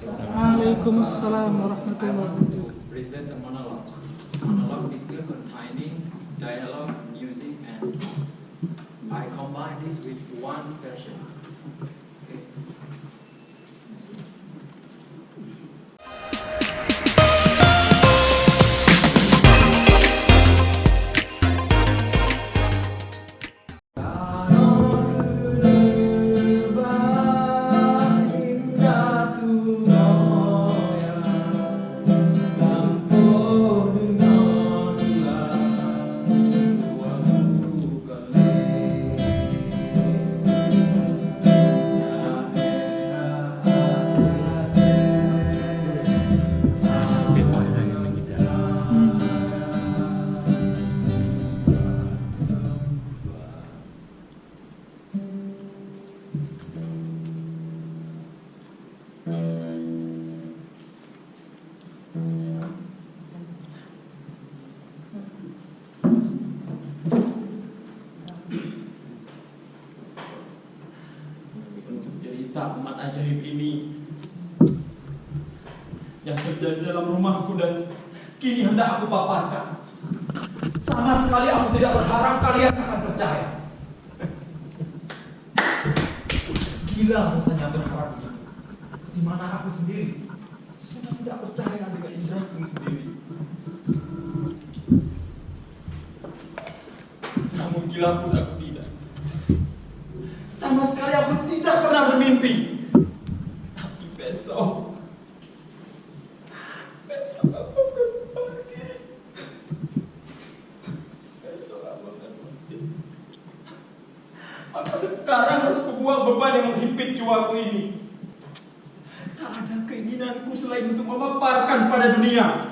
Waalaikumsalam warahmatullahi wabarakatuh. Present a monologue. Monologue is containing dialogue, music, and I combine this with one version. Okay. Amat ajaib ini yang terjadi dalam rumahku dan kini hendak aku paparkan. Sama sekali aku tidak berharap kalian akan percaya. Gila rasanya berharap begitu, di mana aku sendiri sudah tidak percaya dengan indraku sendiri. Namun gila pun aku tidak. Sama sekali aku tidak pernah bermimpi. Tapi besok aku akan mati. Besok aku akan mati. Maka sekarang harus kubuang beban yang menghimpit jiwaku ini. Tak ada keinginanku selain untuk memaparkan pada dunia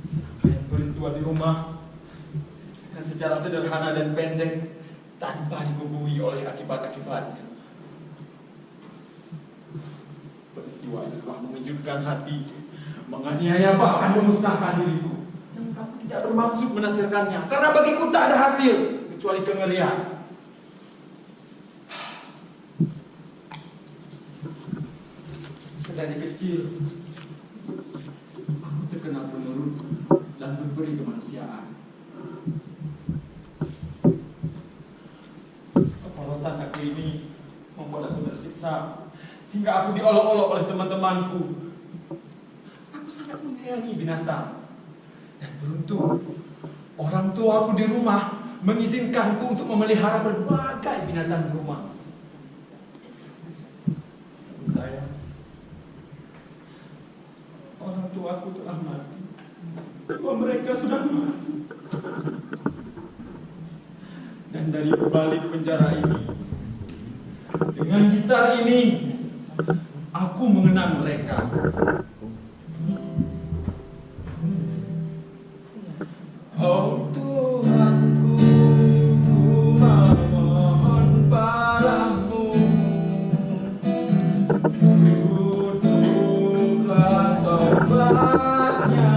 serangkaian peristiwa di rumah yang secara sederhana dan pendek, tanpa dibubuhi oleh akibat-akibatnya. Peristiwa ini telah mengejutkan hati, menganiaya bahkan memusnahkan diriku. Namun aku tidak bermaksud menafsirkannya, karena bagiku tak ada hasil kecuali kengerian. Sedari kecil, aku terkenal penurut dan berberi kemanusiaan. Kepolosan aku ini membuat aku tersiksa, hingga aku diolok-olok oleh teman-temanku. Aku sangat menyayangi binatang, dan beruntung orang tuaku di rumah mengizinkanku untuk memelihara berbagai binatang di rumah. Sayang, orang tuaku telah mati. Kedua mereka sudah mati. Dan dari balik penjara ini, dengan gitar ini, aku mengenang mereka. Oh Tuhanku, ku memohon padamu, tutuplah tobatnya,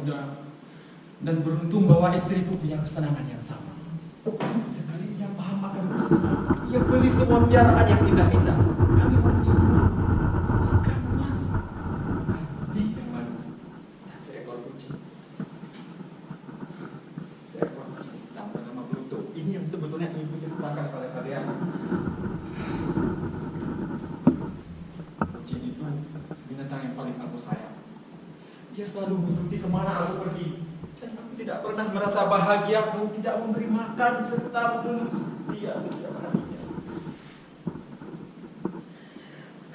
juga dan beruntung bahwa istriku punya kesenangan yang sama. Sekali ia paham akan kesenangan, ia beli semua piaraan yang indah-indah. Kami menghibur ikan emas, anjing yang manis, dan seekor kucing. Seekor kucing hitam bernama Pluto. Ini yang sebetulnya ingin kuceritakan pada kalian. Kucing itu binatang yang paling aku sayang. Dia selalu mengikuti kemana aku pergi. Dan aku tidak pernah merasa bahagia kalau tidak memberi makan serta mengelus dia setiap harinya.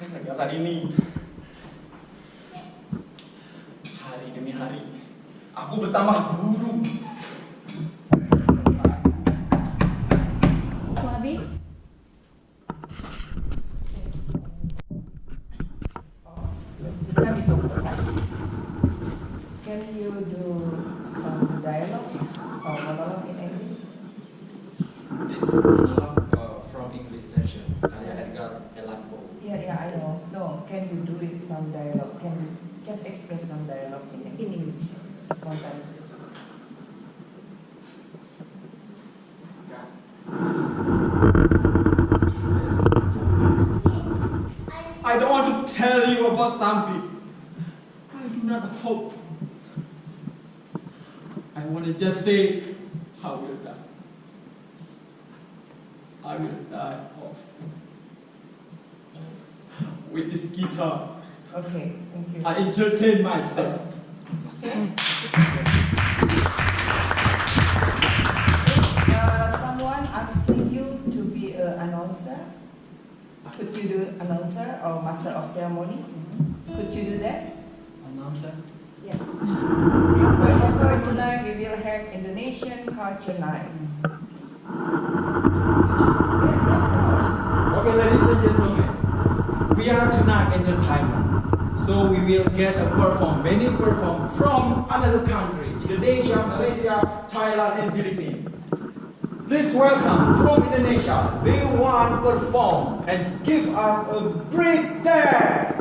Gara-gara ini, hari demi hari, aku bertambah buruk. Aku habis. can you do some dialogue or monologue in English? This monolog from English version, karya Edgar Allan Poe. Yeah, I know. No, can you do it some dialogue? Can you just express some dialogue in English? Spontan. I don't want to tell you about something. I do not hope. I want to just say, I will die. I will die off with this guitar. Okay, thank you. I entertain myself. Okay. Someone asking you to be an announcer. Could you do announcer or master of ceremony? Could you do that? Announcer. Yes. For example, tonight we will have Indonesian culture night. Yes, of course. Okay, ladies and gentlemen, we are tonight entertainment. So we will get a many perform from another country, Indonesia, Malaysia, Thailand, and Philippines. Please welcome from Indonesia, they want to perform and give us a great dance.